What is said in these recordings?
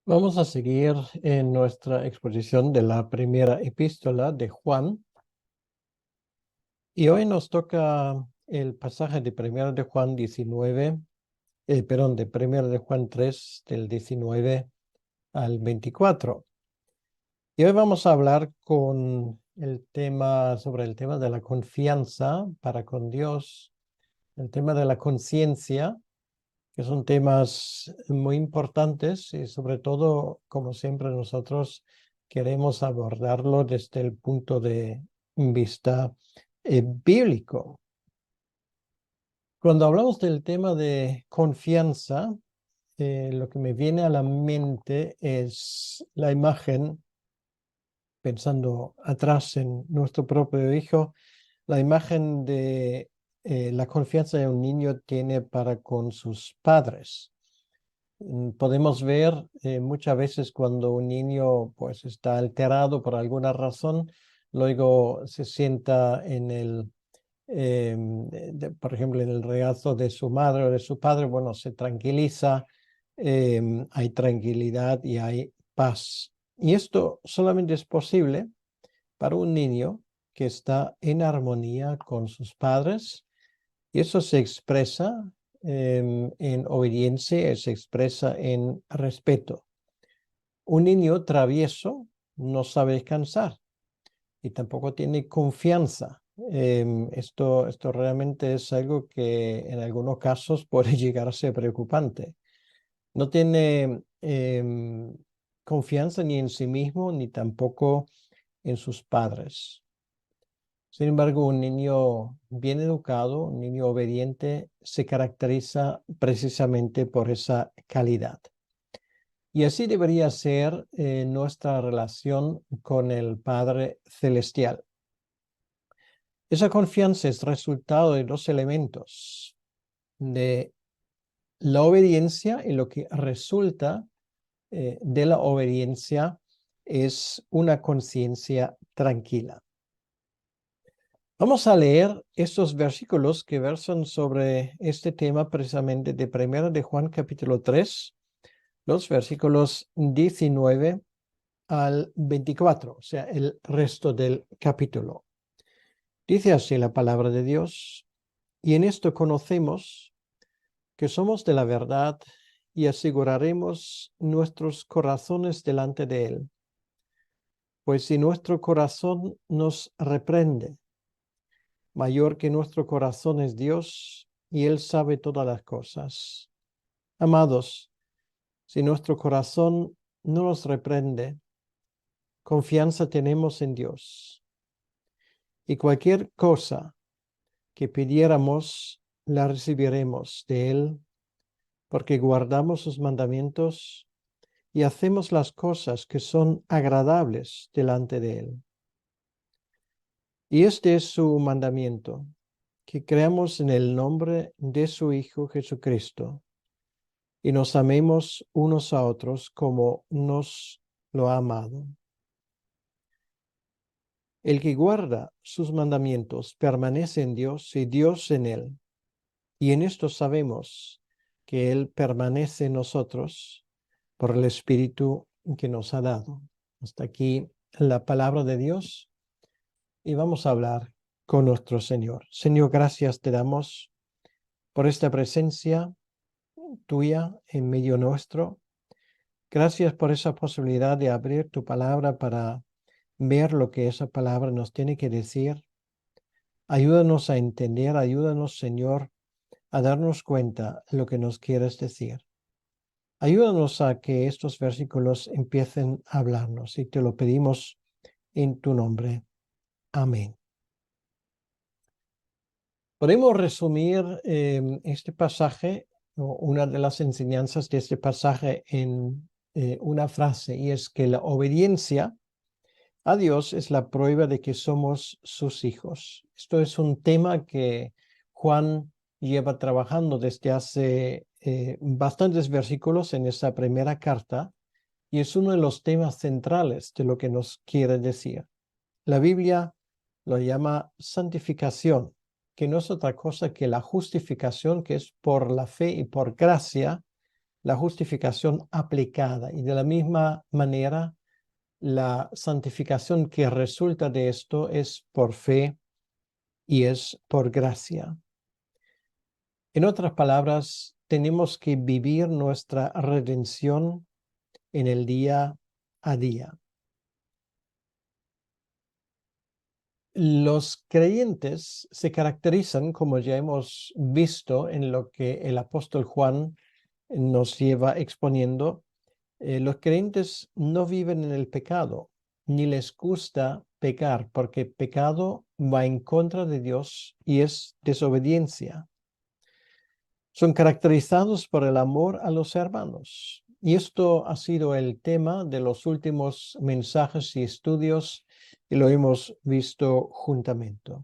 Vamos a seguir en nuestra exposición de la primera epístola de Juan. Y hoy nos toca el pasaje de primera de Juan 19, de primera de Juan 3, del 19 al 24. Y hoy vamos a hablar sobre el tema de la confianza para con Dios, el tema de la conciencia, que son temas muy importantes y sobre todo, como siempre, nosotros queremos abordarlo desde el punto de vista bíblico. Cuando hablamos del tema de confianza, lo que me viene a la mente es la imagen, pensando atrás en nuestro propio hijo, la imagen de la confianza que un niño tiene para con sus padres. Podemos ver muchas veces cuando un niño pues está alterado por alguna razón, luego se sienta por ejemplo, en el regazo de su madre o de su padre, bueno, se tranquiliza, hay tranquilidad y hay paz. Y esto solamente es posible para un niño que está en armonía con sus padres, y eso se expresa en obediencia, se expresa en respeto. Un niño travieso no sabe descansar y tampoco tiene confianza. Esto realmente es algo que en algunos casos puede llegar a ser preocupante. No tiene confianza ni en sí mismo ni tampoco en sus padres. Sin embargo, un niño bien educado, un niño obediente, se caracteriza precisamente por esa calidad. Y así debería ser nuestra relación con el Padre Celestial. Esa confianza es resultado de dos elementos: de la obediencia, y lo que resulta de la obediencia es una conciencia tranquila. Vamos a leer estos versículos que versan sobre este tema precisamente de 1 de Juan capítulo 3, los versículos 19 al 24, o sea, el resto del capítulo. Dice así la palabra de Dios: y en esto conocemos que somos de la verdad y aseguraremos nuestros corazones delante de Él. Pues si nuestro corazón nos reprende, mayor que nuestro corazón es Dios, y Él sabe todas las cosas. Amados, si nuestro corazón no nos reprende, confianza tenemos en Dios. Y cualquier cosa que pidiéramos, la recibiremos de Él, porque guardamos sus mandamientos y hacemos las cosas que son agradables delante de Él. Y este es su mandamiento, que creamos en el nombre de su Hijo Jesucristo y nos amemos unos a otros como nos lo ha amado. El que guarda sus mandamientos permanece en Dios y Dios en él. Y en esto sabemos que Él permanece en nosotros por el Espíritu que nos ha dado. Hasta aquí la palabra de Dios, y vamos a hablar con nuestro Señor. Señor, gracias te damos por esta presencia tuya en medio nuestro. Gracias por esa posibilidad de abrir tu palabra para ver lo que esa palabra nos tiene que decir. Ayúdanos a entender, ayúdanos, Señor, a darnos cuenta de lo que nos quieres decir. Ayúdanos a que estos versículos empiecen a hablarnos, y te lo pedimos en tu nombre. Amén. Podemos resumir este pasaje, o una de las enseñanzas de este pasaje, en una frase, y es que la obediencia a Dios es la prueba de que somos sus hijos. Esto es un tema que Juan lleva trabajando desde hace bastantes versículos en esa primera carta, y es uno de los temas centrales de lo que nos quiere decir. La Biblia lo llama santificación, que no es otra cosa que la justificación, que es por la fe y por gracia, la justificación aplicada. Y de la misma manera, la santificación que resulta de esto es por fe y es por gracia. En otras palabras, tenemos que vivir nuestra redención en el día a día. Los creyentes se caracterizan, como ya hemos visto en lo que el apóstol Juan nos lleva exponiendo, los creyentes no viven en el pecado, ni les gusta pecar, porque pecado va en contra de Dios y es desobediencia. Son caracterizados por el amor a los hermanos. Y esto ha sido el tema de los últimos mensajes y estudios y lo hemos visto juntamente.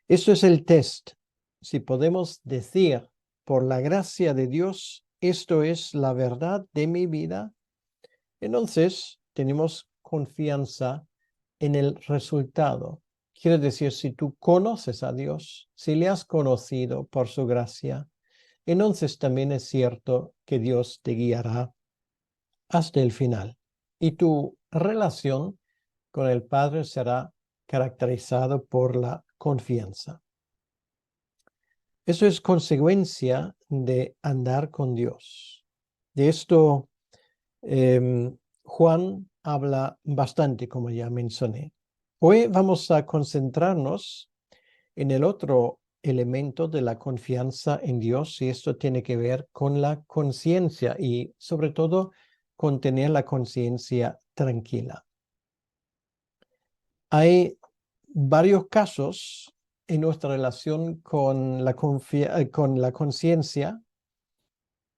Esto es el test. Si podemos decir, por la gracia de Dios, esto es la verdad de mi vida, entonces tenemos confianza en el resultado. Quiere decir, si tú conoces a Dios, si le has conocido por su gracia, entonces también es cierto que Dios te guiará hasta el final. Y tu relación con el Padre será caracterizado por la confianza. Eso es consecuencia de andar con Dios. De esto Juan habla bastante, como ya mencioné. Hoy vamos a concentrarnos en el otro elemento de la confianza en Dios, y esto tiene que ver con la conciencia y sobre todo con tener la conciencia tranquila. Hay varios casos en nuestra relación con la conciencia,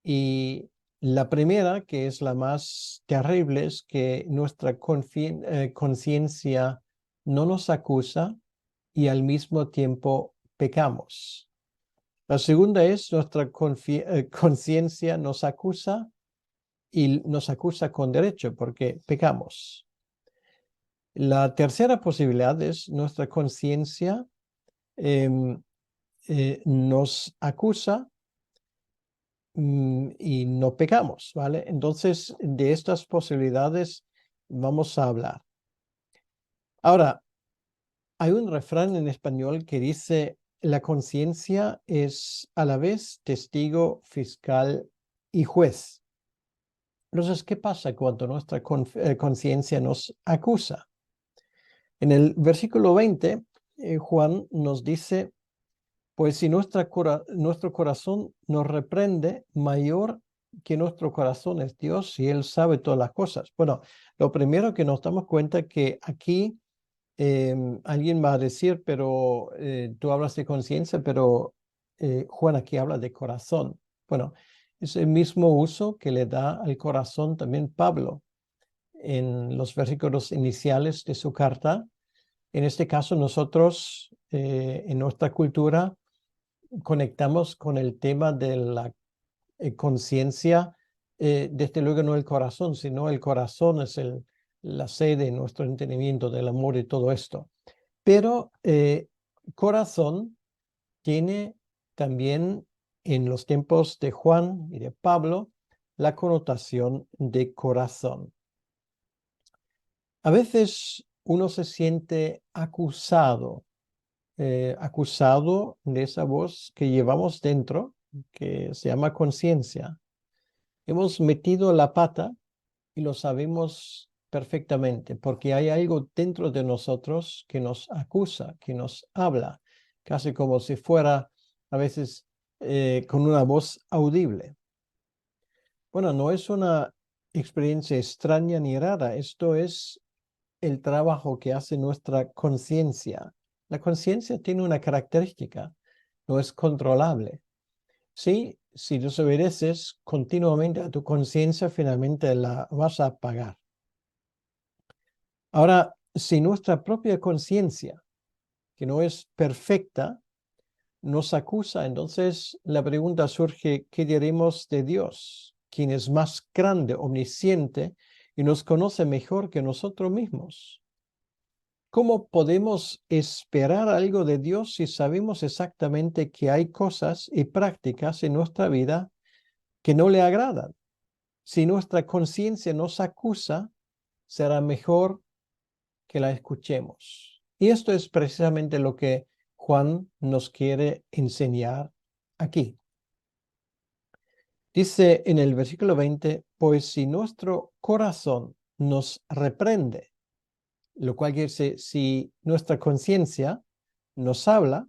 y la primera, que es la más terrible, es que nuestra conciencia no nos acusa y al mismo tiempo pecamos. La segunda es nuestra conciencia nos acusa y nos acusa con derecho porque pecamos. La tercera posibilidad es nuestra conciencia nos acusa y no pecamos, ¿vale? Entonces, de estas posibilidades vamos a hablar. Ahora, hay un refrán en español que dice, la conciencia es a la vez testigo, fiscal y juez. Entonces, ¿qué pasa cuando nuestra conciencia nos acusa? En el versículo 20, Juan nos dice, pues si nuestro corazón nos reprende, mayor que nuestro corazón es Dios y Él sabe todas las cosas. Bueno, lo primero que nos damos cuenta que aquí alguien va a decir, pero tú hablas de conciencia, pero Juan aquí habla de corazón. Bueno, es el mismo uso que le da al corazón también Pablo en los versículos iniciales de su carta. En este caso, nosotros en nuestra cultura conectamos con el tema de la conciencia, desde luego no el corazón, sino el corazón es la sede de nuestro entendimiento del amor y todo esto. Pero corazón tiene también en los tiempos de Juan y de Pablo la connotación de corazón. A veces uno se siente acusado de esa voz que llevamos dentro, que se llama conciencia. Hemos metido la pata y lo sabemos perfectamente, porque hay algo dentro de nosotros que nos acusa, que nos habla, casi como si fuera a veces con una voz audible. Bueno, no es una experiencia extraña ni rara, esto es el trabajo que hace nuestra conciencia. La conciencia tiene una característica, no es controlable. Sí, si desobedeces continuamente a tu conciencia, finalmente la vas a apagar. Ahora, si nuestra propia conciencia, que no es perfecta, nos acusa, entonces la pregunta surge, ¿qué diremos de Dios, quien es más grande, omnisciente y nos conoce mejor que nosotros mismos? ¿Cómo podemos esperar algo de Dios si sabemos exactamente que hay cosas y prácticas en nuestra vida que no le agradan. Si nuestra conciencia nos acusa, será mejor que la escuchemos. Y esto es precisamente lo que Juan nos quiere enseñar aquí. Dice en el versículo 20, pues si nuestro corazón nos reprende, lo cual quiere decir, si nuestra conciencia nos habla,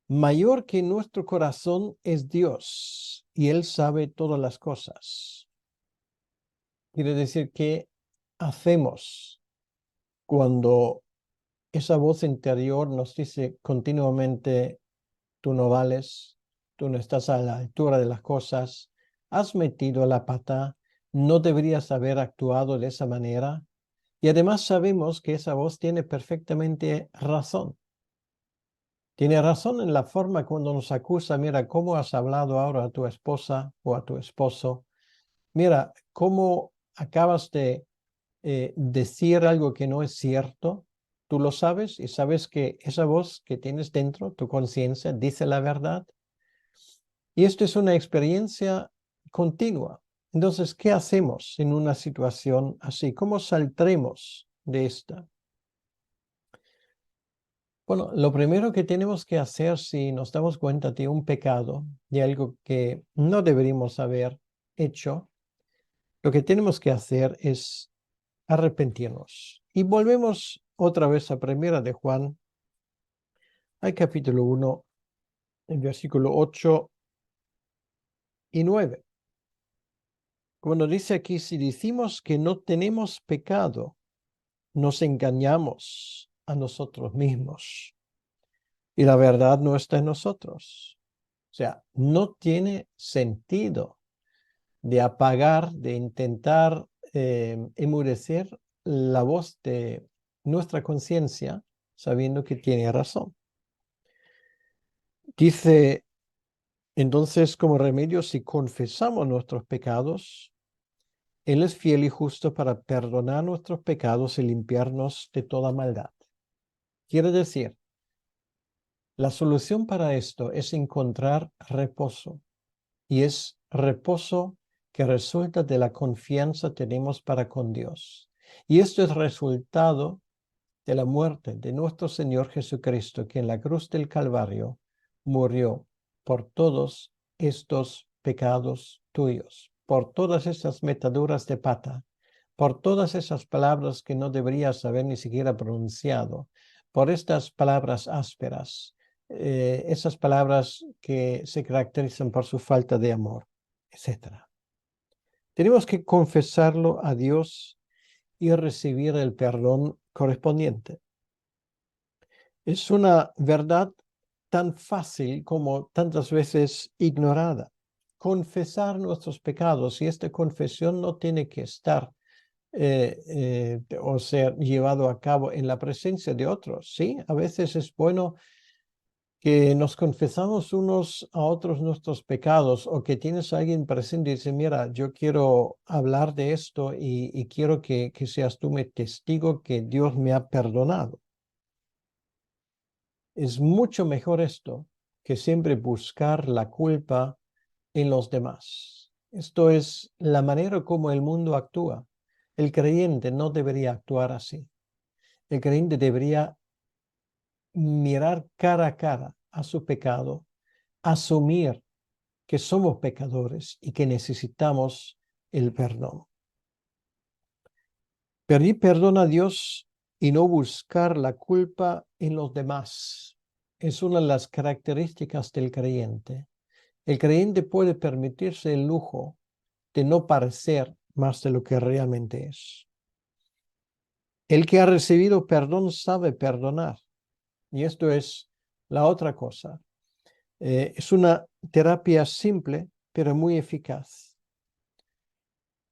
mayor que nuestro corazón es Dios, y Él sabe todas las cosas. Quiere decir que hacemos cuando esa voz interior nos dice continuamente, tú no vales, tú no estás a la altura de las cosas, has metido la pata, no deberías haber actuado de esa manera. Y además sabemos que esa voz tiene perfectamente razón. Tiene razón en la forma cuando nos acusa, mira, cómo has hablado ahora a tu esposa o a tu esposo. Mira, cómo acabas de decir algo que no es cierto. Tú lo sabes y sabes que esa voz que tienes dentro, tu conciencia, dice la verdad. Y esto es una experiencia continua. Entonces, ¿qué hacemos en una situación así? ¿Cómo saldremos de esta? Bueno, lo primero que tenemos que hacer si nos damos cuenta de un pecado, de algo que no deberíamos haber hecho, lo que tenemos que hacer es arrepentirnos. Y volvemos otra vez a Primera de Juan, al capítulo 1, el versículo 8 y 9. Cuando dice aquí, si decimos que no tenemos pecado, nos engañamos a nosotros mismos y la verdad no está en nosotros. O sea, no tiene sentido de apagar, de intentar enmudecer la voz de nuestra conciencia sabiendo que tiene razón. Dice, entonces, como remedio, si confesamos nuestros pecados, Él es fiel y justo para perdonar nuestros pecados y limpiarnos de toda maldad. Quiere decir, la solución para esto es encontrar reposo, y es reposo que resulta de la confianza que tenemos para con Dios. Y esto es resultado de la muerte de nuestro Señor Jesucristo, que en la cruz del Calvario murió por todos estos pecados tuyos, por todas esas metaduras de pata, por todas esas palabras que no deberías haber ni siquiera pronunciado, por estas palabras ásperas, esas palabras que se caracterizan por su falta de amor, etc. Tenemos que confesarlo a Dios y recibir el perdón correspondiente. Es una verdad tan fácil como tantas veces ignorada. Confesar nuestros pecados, y esta confesión no tiene que estar o ser llevado a cabo en la presencia de otros. Sí, a veces es bueno que nos confesamos unos a otros nuestros pecados, o que tienes a alguien presente y dice, mira, yo quiero hablar de esto y quiero que seas tú mi testigo que Dios me ha perdonado. Es mucho mejor esto que siempre buscar la culpa en los demás. Esto es la manera como el mundo actúa. El creyente no debería actuar así. El creyente debería mirar cara a cara a su pecado, asumir que somos pecadores y que necesitamos el perdón. Pedir perdón a Dios y no buscar la culpa en los demás es una de las características del creyente. El creyente puede permitirse el lujo de no parecer más de lo que realmente es. El que ha recibido perdón sabe perdonar. Y esto es la otra cosa. Es una terapia simple, pero muy eficaz.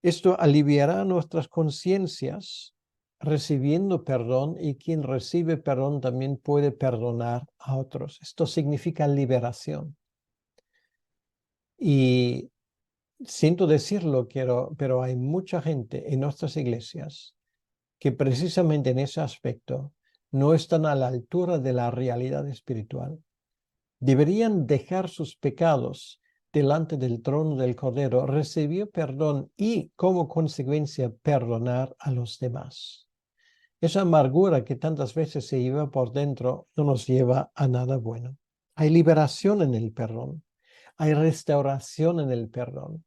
Esto aliviará nuestras conciencias recibiendo perdón, y quien recibe perdón también puede perdonar a otros. Esto significa liberación. Y siento decirlo, pero hay mucha gente en nuestras iglesias que precisamente en ese aspecto no están a la altura de la realidad espiritual. Deberían dejar sus pecados delante del trono del Cordero, recibió perdón y, como consecuencia, perdonar a los demás. Esa amargura que tantas veces se lleva por dentro no nos lleva a nada bueno. Hay liberación en el perdón. Hay restauración en el perdón.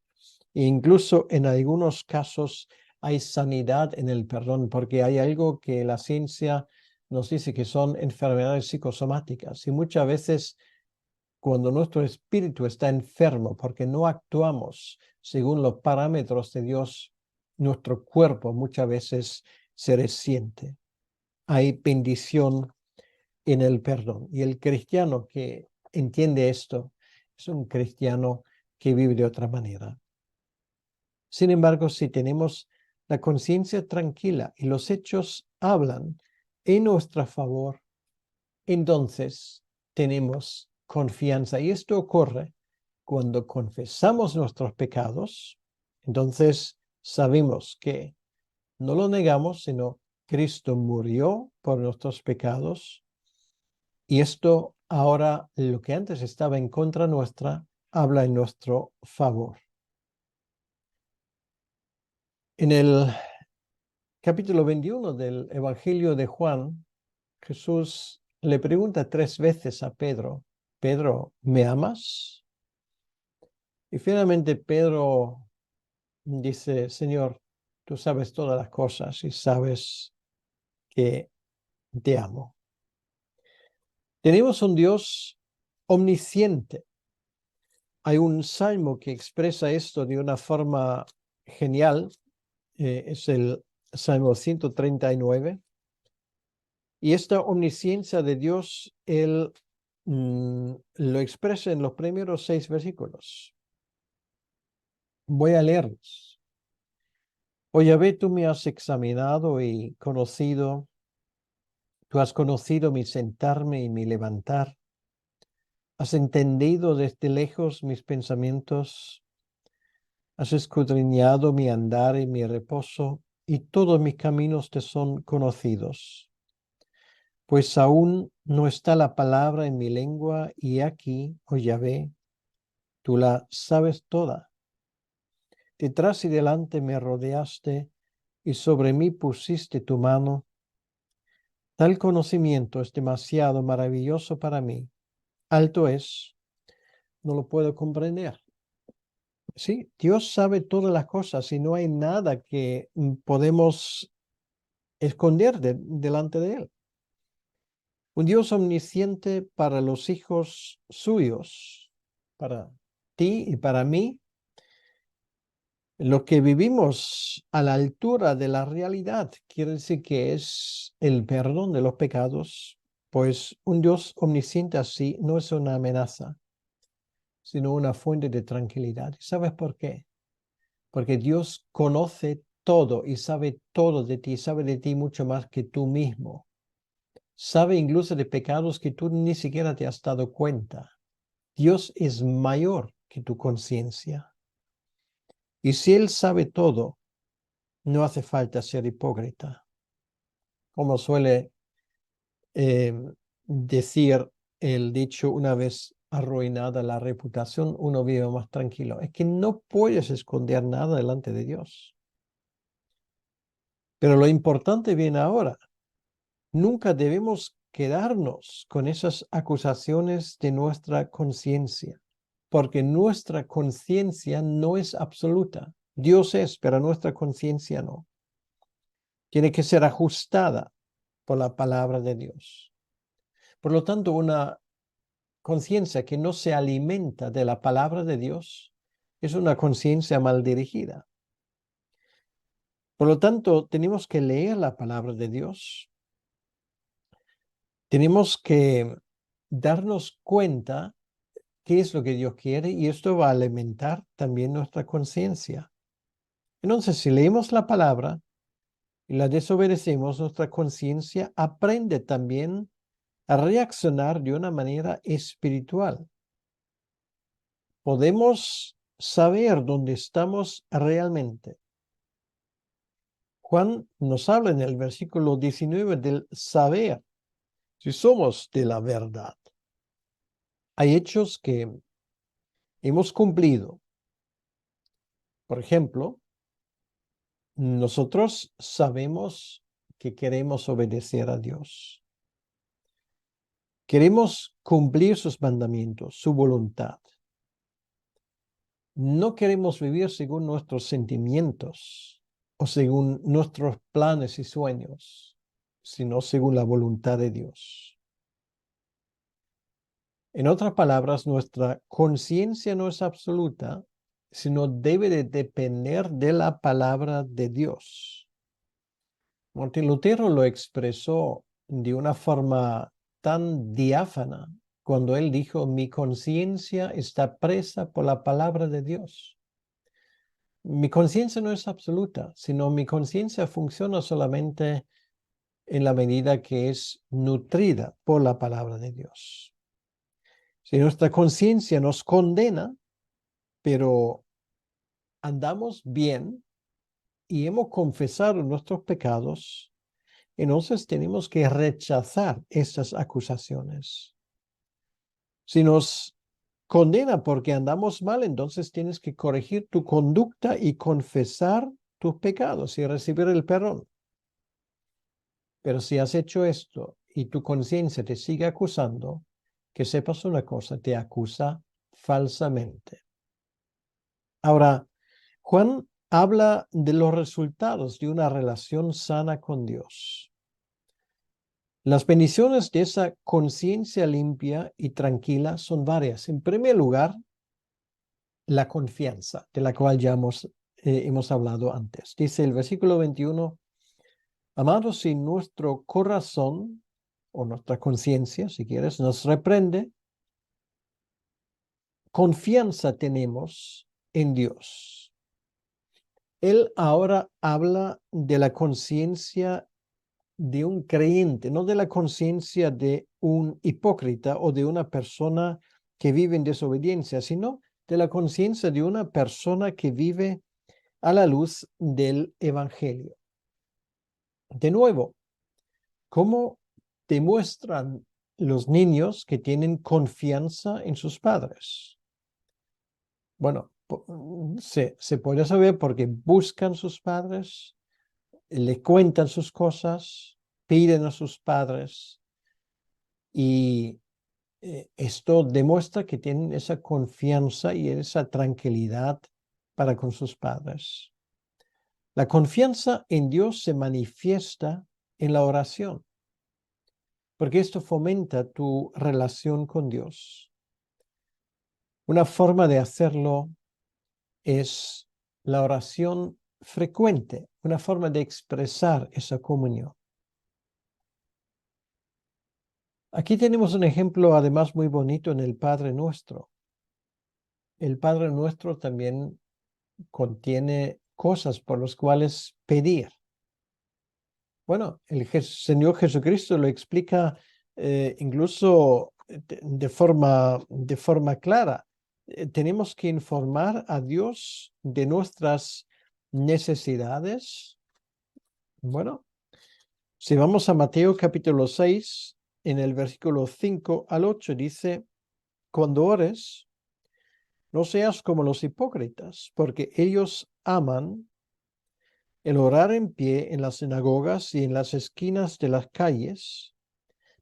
E incluso en algunos casos hay sanidad en el perdón, porque hay algo que la ciencia nos dice que son enfermedades psicosomáticas. Y muchas veces cuando nuestro espíritu está enfermo porque no actuamos según los parámetros de Dios, nuestro cuerpo muchas veces se resiente. Hay bendición en el perdón. Y el cristiano que entiende esto es un cristiano que vive de otra manera. Sin embargo, si tenemos la conciencia tranquila y los hechos hablan en nuestro favor, entonces tenemos confianza. Y esto ocurre cuando confesamos nuestros pecados. Entonces sabemos que no lo negamos, sino Cristo murió por nuestros pecados. Y esto ahora, lo que antes estaba en contra nuestra, habla en nuestro favor. En el capítulo 21 del Evangelio de Juan, Jesús le pregunta 3 veces a Pedro, Pedro, ¿me amas? Y finalmente Pedro dice, Señor, tú sabes todas las cosas y sabes que te amo. Tenemos un Dios omnisciente. Hay un salmo que expresa esto de una forma genial. Es el Salmo 139. Y esta omnisciencia de Dios, Él lo expresa en los primeros 6 versículos. Voy a leerlos. Oh Yahvé, tú me has examinado y conocido. Tú has conocido mi sentarme y mi levantar. Has entendido desde lejos mis pensamientos. Has escudriñado mi andar y mi reposo, y todos mis caminos te son conocidos. Pues aún no está la palabra en mi lengua, y aquí, oh Yahvé, tú la sabes toda. Detrás y delante me rodeaste, y sobre mí pusiste tu mano. Tal conocimiento es demasiado maravilloso para mí. Alto es, no lo puedo comprender. Sí, Dios sabe todas las cosas y no hay nada que podemos esconder delante de Él. Un Dios omnisciente para los hijos suyos, para ti y para mí. Lo que vivimos a la altura de la realidad quiere decir que es el perdón de los pecados, pues un Dios omnisciente así no es una amenaza, sino una fuente de tranquilidad. ¿Sabes por qué? Porque Dios conoce todo y sabe todo de ti, sabe de ti mucho más que tú mismo. Sabe incluso de pecados que tú ni siquiera te has dado cuenta. Dios es mayor que tu conciencia. Y si Él sabe todo, no hace falta ser hipócrita. Como suele decir el dicho, una vez arruinada la reputación, uno vive más tranquilo. Es que no puedes esconder nada delante de Dios. Pero lo importante viene ahora. Nunca debemos quedarnos con esas acusaciones de nuestra conciencia, porque nuestra conciencia no es absoluta. Dios es, pero nuestra conciencia no. Tiene que ser ajustada por la palabra de Dios. Por lo tanto, una conciencia que no se alimenta de la palabra de Dios es una conciencia mal dirigida. Por lo tanto, tenemos que leer la palabra de Dios. Tenemos que darnos cuenta qué es lo que Dios quiere y esto va a alimentar también nuestra conciencia. Entonces, si leemos la palabra y la desobedecemos, nuestra conciencia aprende también a reaccionar de una manera espiritual. Podemos saber dónde estamos realmente. Juan nos habla en el versículo 19 del saber si somos de la verdad. Hay hechos que hemos cumplido. Por ejemplo, nosotros sabemos que queremos obedecer a Dios. Queremos cumplir sus mandamientos, su voluntad. No queremos vivir según nuestros sentimientos o según nuestros planes y sueños, sino según la voluntad de Dios. En otras palabras, nuestra conciencia no es absoluta, sino debe de depender de la palabra de Dios. Martín Lutero lo expresó de una forma tan diáfana cuando él dijo: mi conciencia está presa por la palabra de Dios. Mi conciencia no es absoluta, sino mi conciencia funciona solamente en la medida que es nutrida por la palabra de Dios. Si nuestra conciencia nos condena, pero andamos bien y hemos confesado nuestros pecados, entonces tenemos que rechazar estas acusaciones. Si nos condena porque andamos mal, entonces tienes que corregir tu conducta y confesar tus pecados y recibir el perdón. Pero si has hecho esto y tu conciencia te sigue acusando, que sepas una cosa: te acusa falsamente. Ahora, Juan habla de los resultados de una relación sana con Dios. Las bendiciones de esa conciencia limpia y tranquila son varias. En primer lugar, la confianza, de la cual ya hemos hablado antes. Dice el versículo 21, amados, si nuestro corazón o nuestra conciencia, si quieres, nos reprende, confianza tenemos en Dios. Él ahora habla de la conciencia de un creyente, no de la conciencia de un hipócrita o de una persona que vive en desobediencia, sino de la conciencia de una persona que vive a la luz del Evangelio. De nuevo, ¿cómo demuestran los niños que tienen confianza en sus padres? Bueno, se puede saber porque buscan sus padres, le cuentan sus cosas, piden a sus padres, y esto demuestra que tienen esa confianza y esa tranquilidad para con sus padres. La confianza en Dios se manifiesta en la oración, porque esto fomenta tu relación con Dios. Una forma de hacerlo es la oración frecuente, una forma de expresar esa comunión. Aquí tenemos un ejemplo además muy bonito en el Padre Nuestro. El Padre Nuestro también contiene cosas por las cuales pedir. Bueno, el Señor Jesucristo lo explica incluso de forma clara. Tenemos que informar a Dios de nuestras necesidades. Bueno, si vamos a Mateo capítulo 6, en el versículo 5 al 8 dice: cuando ores, no seas como los hipócritas, porque ellos aman el orar en pie en las sinagogas y en las esquinas de las calles,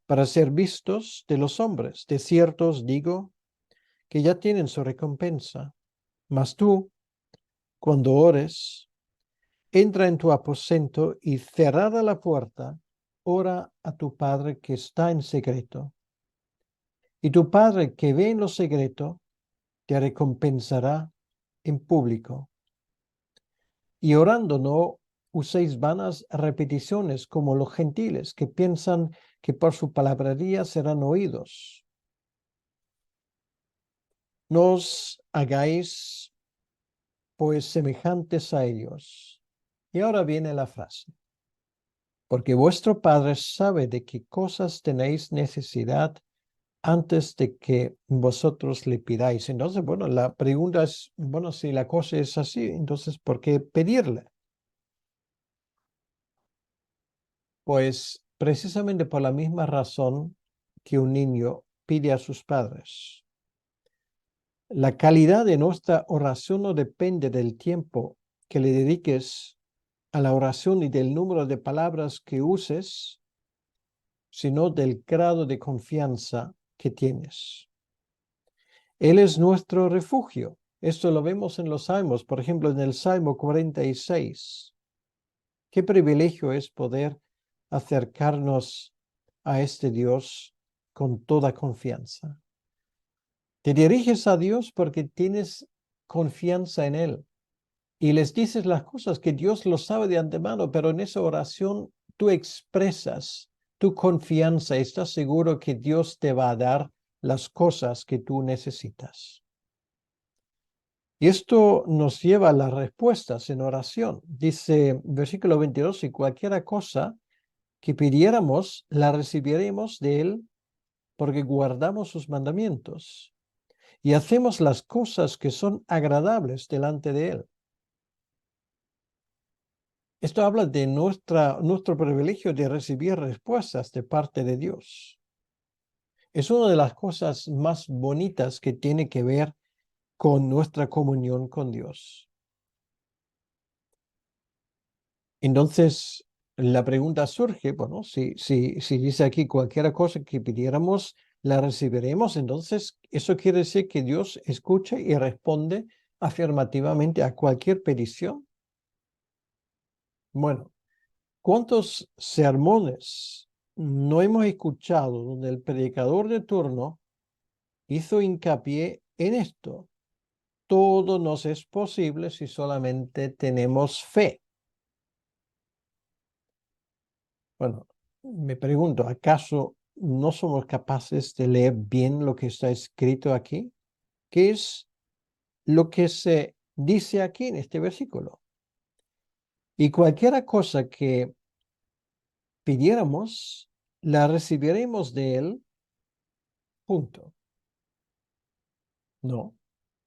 para ser vistos de los hombres. De cierto os digo que ya tienen su recompensa. Mas tú, cuando ores, entra en tu aposento y, cerrada la puerta, ora a tu Padre que está en secreto. Y tu Padre que ve en lo secreto te recompensará en público. Y orando no uséis vanas repeticiones como los gentiles, que piensan que por su palabrería serán oídos. No os hagáis pues semejantes a ellos. Y ahora viene la frase: porque vuestro Padre sabe de qué cosas tenéis necesidad antes de que vosotros le pidáis. Entonces, bueno, la pregunta es, bueno, si la cosa es así, entonces, ¿por qué pedirle? Pues precisamente por la misma razón que un niño pide a sus padres. La calidad de nuestra oración no depende del tiempo que le dediques a la oración y del número de palabras que uses, sino del grado de confianza que tienes. Él es nuestro refugio. Esto lo vemos en los salmos, por ejemplo, en el Salmo 46. Qué privilegio es poder acercarnos a este Dios con toda confianza. Te diriges a Dios porque tienes confianza en Él y les dices las cosas que Dios lo sabe de antemano, pero en esa oración tú expresas tu confianza y estás seguro que Dios te va a dar las cosas que tú necesitas. Y esto nos lleva a las respuestas en oración. Dice versículo 22, y cualquiera cosa que pidiéramos, la recibiremos de Él porque guardamos sus mandamientos y hacemos las cosas que son agradables delante de Él. Esto habla de nuestro privilegio de recibir respuestas de parte de Dios. Es una de las cosas más bonitas que tiene que ver con nuestra comunión con Dios. Entonces, la pregunta surge, bueno, si dice aquí cualquier cosa que pidiéramos, la recibiremos, entonces eso quiere decir que Dios escucha y responde afirmativamente a cualquier petición. Bueno, ¿cuántos sermones no hemos escuchado donde el predicador de turno hizo hincapié en esto? Todo nos es posible si solamente tenemos fe. Bueno, me pregunto, ¿acaso no somos capaces de leer bien lo que está escrito aquí? ¿Qué es lo que se dice aquí en este versículo? Y cualquier cosa que pidiéramos, la recibiremos de Él, punto. No,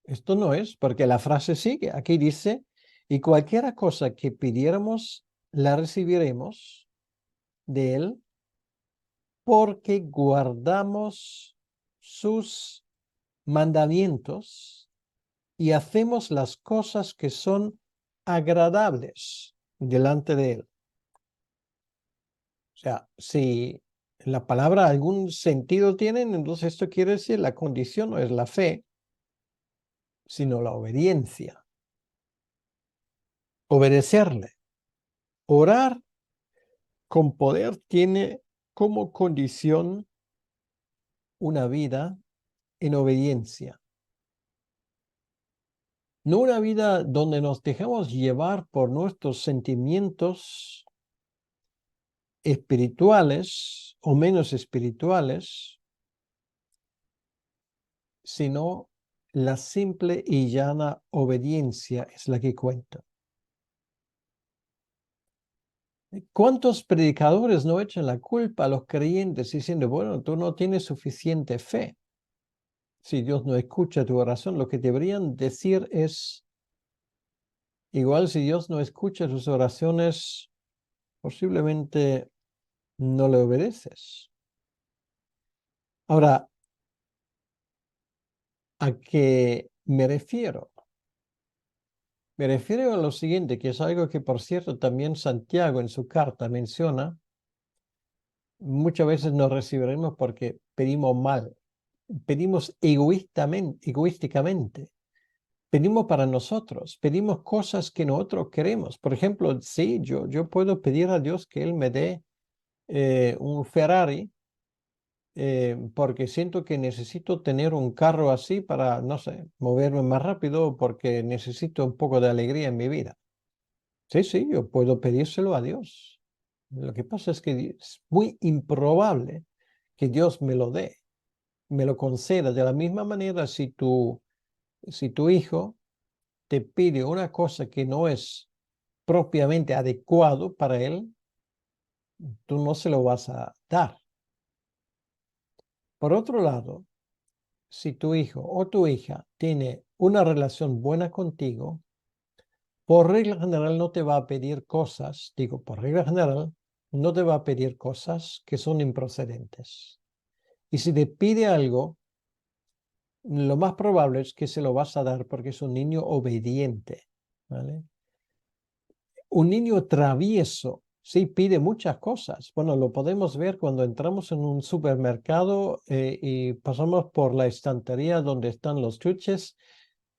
esto no es, porque la frase sigue. Aquí dice, y cualquier cosa que pidiéramos, la recibiremos de Él, porque guardamos sus mandamientos y hacemos las cosas que son agradables delante de Él. O sea, si la palabra algún sentido tiene, entonces esto quiere decir la condición no es la fe, sino la obediencia. Obedecerle. Orar con poder tiene como condición una vida en obediencia. No una vida donde nos dejamos llevar por nuestros sentimientos espirituales o menos espirituales, sino la simple y llana obediencia es la que cuenta. ¿Cuántos predicadores no echan la culpa a los creyentes diciendo, bueno, tú no tienes suficiente fe? Si Dios no escucha tu oración, lo que deberían decir es, igual si Dios no escucha tus oraciones, posiblemente no le obedeces. Ahora, ¿a qué me refiero? Me refiero a lo siguiente, que es algo que, por cierto, también Santiago en su carta menciona. Muchas veces nos recibiremos porque pedimos mal, pedimos egoísticamente, pedimos para nosotros, pedimos cosas que nosotros queremos. Por ejemplo, sí, yo puedo pedir a Dios que Él me dé un Ferrari porque siento que necesito tener un carro así para, no sé, moverme más rápido porque necesito un poco de alegría en mi vida. Sí, sí, yo puedo pedírselo a Dios. Lo que pasa es que es muy improbable que Dios me lo dé, me lo conceda. De la misma manera, si tu hijo te pide una cosa que no es propiamente adecuado para él, tú no se lo vas a dar. Por otro lado, si tu hijo o tu hija tiene una relación buena contigo, por regla general no te va a pedir cosas, digo, por regla general, no te va a pedir cosas que son improcedentes. Y si te pide algo, lo más probable es que se lo vas a dar porque es un niño obediente, ¿vale? Un niño travieso, sí, pide muchas cosas. Bueno, lo podemos ver cuando entramos en un supermercado y pasamos por la estantería donde están los chuches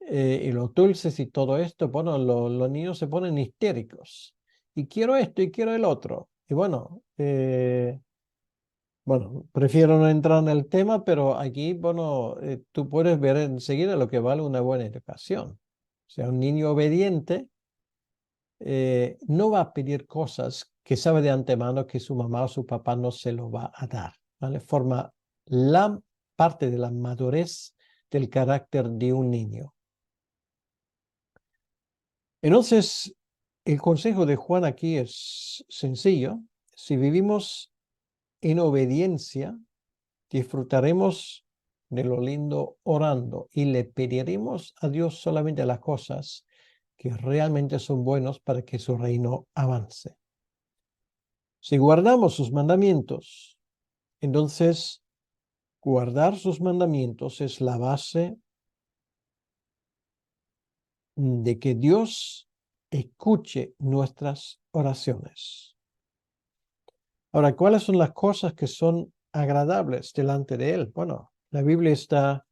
y los dulces y todo esto. Bueno, los niños se ponen histéricos. Y quiero esto y quiero el otro. Y bueno, prefiero no entrar en el tema, pero aquí, bueno, tú puedes ver enseguida lo que vale una buena educación. O sea, un niño obediente no va a pedir cosas que sabe de antemano que su mamá o su papá no se lo va a dar, ¿vale? Forma la parte de la madurez del carácter de un niño. Entonces, el consejo de Juan aquí es sencillo. Si vivimos en obediencia, disfrutaremos de lo lindo orando y le pediremos a Dios solamente las cosas que realmente son buenos para que su reino avance. Si guardamos sus mandamientos, entonces guardar sus mandamientos es la base de que Dios escuche nuestras oraciones. Ahora, ¿cuáles son las cosas que son agradables delante de Él? Bueno, la Biblia está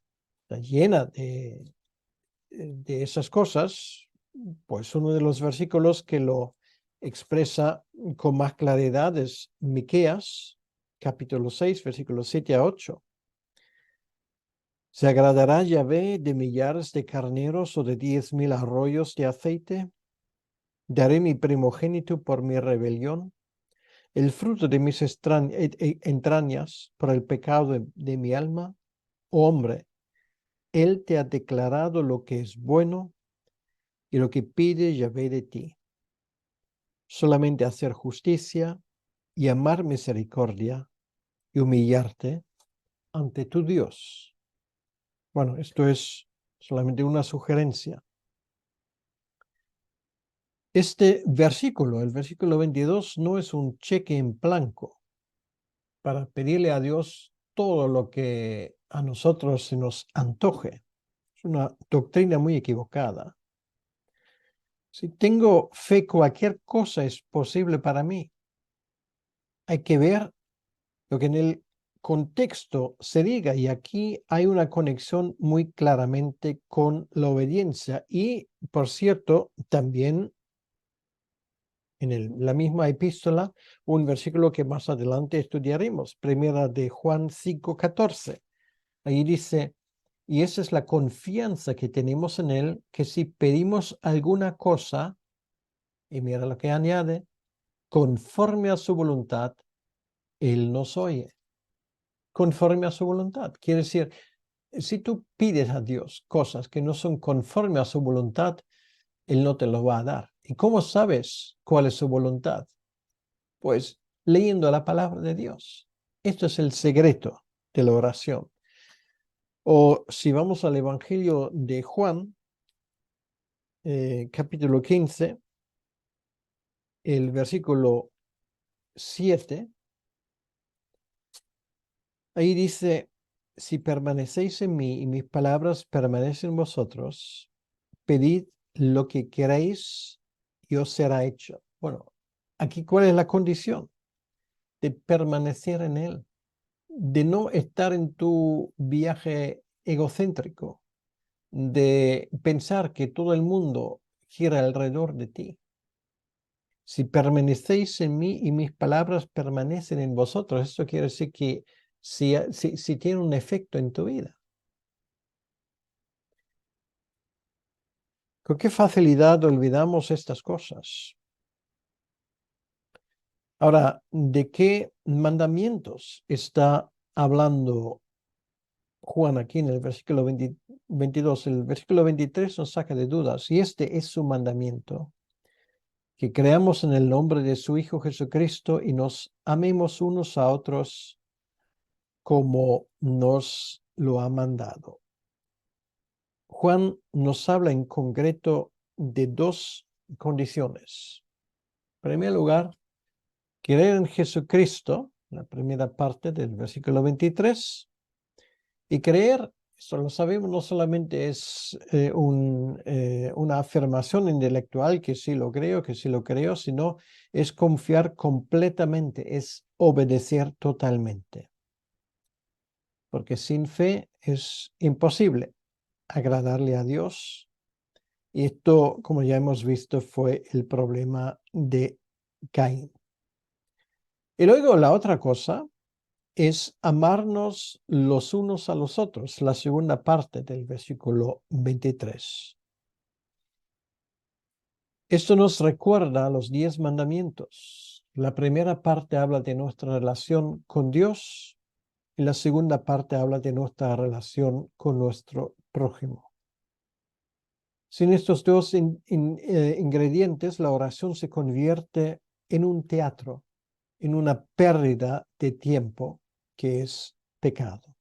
llena de esas cosas. Pues uno de los versículos que lo expresa con más claridad es Miqueas, capítulo 6, versículos 7 a 8. ¿Se agradará Yahvé de millares de carneros o de 10,000 arroyos de aceite? ¿Daré mi primogénito por mi rebelión, el fruto de mis entrañas por el pecado de mi alma? Oh hombre, Él te ha declarado lo que es bueno y lo que pide Yahvé de ti. Solamente hacer justicia y amar misericordia y humillarte ante tu Dios. Bueno, esto es solamente una sugerencia. Este versículo, el versículo 22, no es un cheque en blanco para pedirle a Dios todo lo que a nosotros se nos antoje. Es una doctrina muy equivocada. Si tengo fe, cualquier cosa es posible para mí. Hay que ver lo que en el contexto se diga, y aquí hay una conexión muy claramente con la obediencia. Y, por cierto, también en la misma epístola, un versículo que más adelante estudiaremos, primera de Juan 5:14. Ahí dice, y esa es la confianza que tenemos en Él, que si pedimos alguna cosa, y mira lo que añade, conforme a su voluntad, Él nos oye. Conforme a su voluntad. Quiere decir, si tú pides a Dios cosas que no son conforme a su voluntad, Él no te lo va a dar. ¿Y cómo sabes cuál es su voluntad? Pues leyendo la palabra de Dios. Esto es el secreto de la oración. O si vamos al Evangelio de Juan, capítulo 15, el versículo 7, ahí dice, si permanecéis en mí y mis palabras permanecen en vosotros, pedid lo que queréis y os será hecho. Bueno, aquí cuál es la condición de permanecer en Él, de no estar en tu viaje egocéntrico, de pensar que todo el mundo gira alrededor de ti. Si permanecéis en mí y mis palabras permanecen en vosotros, eso quiere decir que si tiene un efecto en tu vida. ¿Con qué facilidad olvidamos estas cosas? Ahora, ¿de qué mandamientos está hablando Juan aquí en el versículo 22? El versículo 23 nos saca de dudas, y este es su mandamiento: que creamos en el nombre de su Hijo Jesucristo y nos amemos unos a otros como nos lo ha mandado. Juan nos habla en concreto de dos condiciones. En primer lugar, creer en Jesucristo, la primera parte del versículo 23, y creer Esto lo sabemos, no solamente es una afirmación intelectual que sí lo creo, sino es confiar completamente, es obedecer totalmente. Porque sin fe es imposible agradarle a Dios. Y esto, como ya hemos visto, fue el problema de Caín. Y luego la otra cosa es amarnos los unos a los otros, la segunda parte del versículo 23. Esto nos recuerda los 10 mandamientos. La primera parte habla de nuestra relación con Dios y la segunda parte habla de nuestra relación con nuestro prójimo. Sin estos dos ingredientes, la oración se convierte en un teatro, en una pérdida de tiempo que es pecado.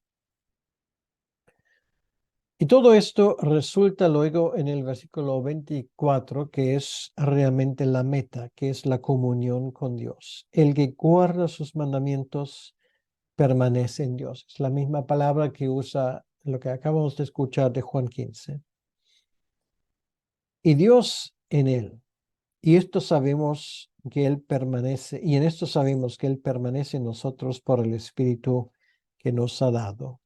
Y todo esto resulta luego en el versículo 24, que es realmente la meta, que es la comunión con Dios. El que guarda sus mandamientos permanece en Dios. Es la misma palabra que usa lo que acabamos de escuchar de Juan 15. Y Dios en él. Y esto sabemos que Él permanece, y en esto sabemos que Él permanece en nosotros por el Espíritu que nos ha dado.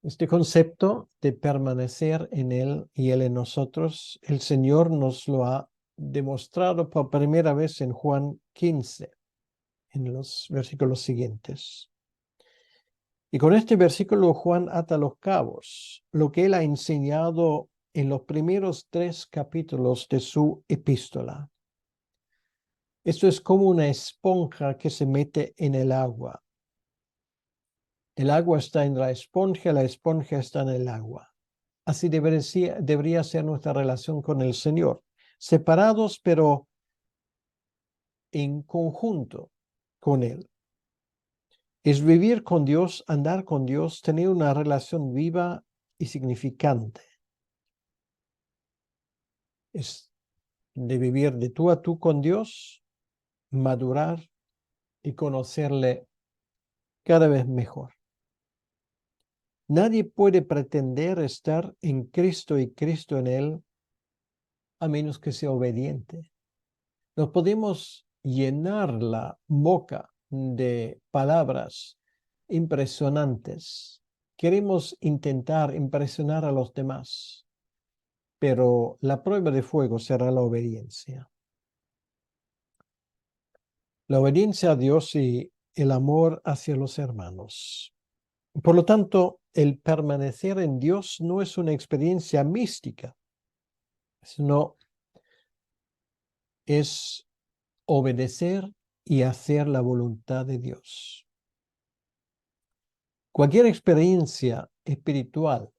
Este concepto de permanecer en Él y Él en nosotros, el Señor nos lo ha demostrado por primera vez en Juan 15, en los versículos siguientes. Y con este versículo Juan ata los cabos, lo que Él ha enseñado en los primeros 3 capítulos de su epístola. Esto es como una esponja que se mete en el agua. El agua está en la esponja está en el agua. Así debería ser nuestra relación con el Señor. Separados, pero en conjunto con Él. Es vivir con Dios, andar con Dios, tener una relación viva y significante. Es de vivir de tú a tú con Dios, madurar y conocerle cada vez mejor. Nadie puede pretender estar en Cristo y Cristo en él a menos que sea obediente. Nos podemos llenar la boca de palabras impresionantes. Queremos intentar impresionar a los demás, pero la prueba de fuego será la obediencia. La obediencia a Dios y el amor hacia los hermanos. Por lo tanto, el permanecer en Dios no es una experiencia mística, sino es obedecer y hacer la voluntad de Dios. Cualquier experiencia espiritual,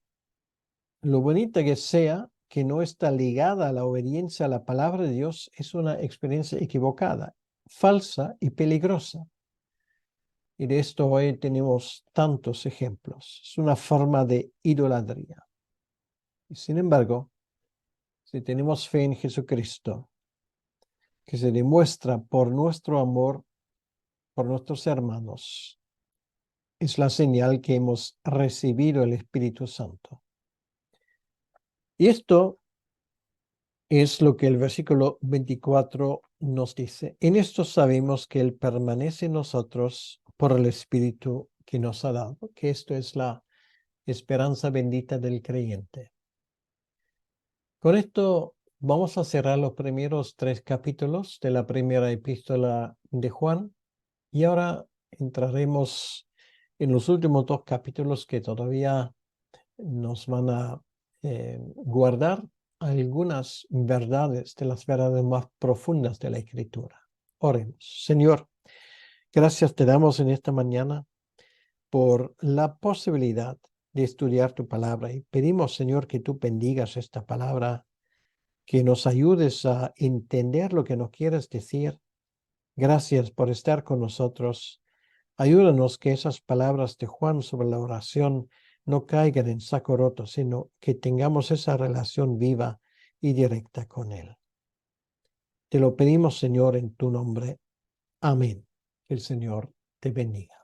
lo bonita que sea, que no está ligada a la obediencia a la palabra de Dios, es una experiencia equivocada, falsa y peligrosa. Y de esto hoy tenemos tantos ejemplos. Es una forma de idolatría. Y sin embargo, si tenemos fe en Jesucristo, que se demuestra por nuestro amor por nuestros hermanos, es la señal que hemos recibido el Espíritu Santo. Y esto es lo que el versículo 24 nos dice. En esto sabemos que Él permanece en nosotros por el Espíritu que nos ha dado, que esto es la esperanza bendita del creyente. Con esto vamos a cerrar los primeros 3 capítulos de la primera epístola de Juan y ahora entraremos en los últimos 2 capítulos que todavía nos van a guardar algunas verdades de las verdades más profundas de la Escritura. Oremos. Señor, gracias te damos en esta mañana por la posibilidad de estudiar tu palabra y pedimos, Señor, que tú bendigas esta palabra, que nos ayudes a entender lo que nos quieres decir. Gracias por estar con nosotros. Ayúdanos que esas palabras de Juan sobre la oración no caigan en saco roto, sino que tengamos esa relación viva y directa con Él. Te lo pedimos, Señor, en tu nombre. Amén. Que el Señor te bendiga.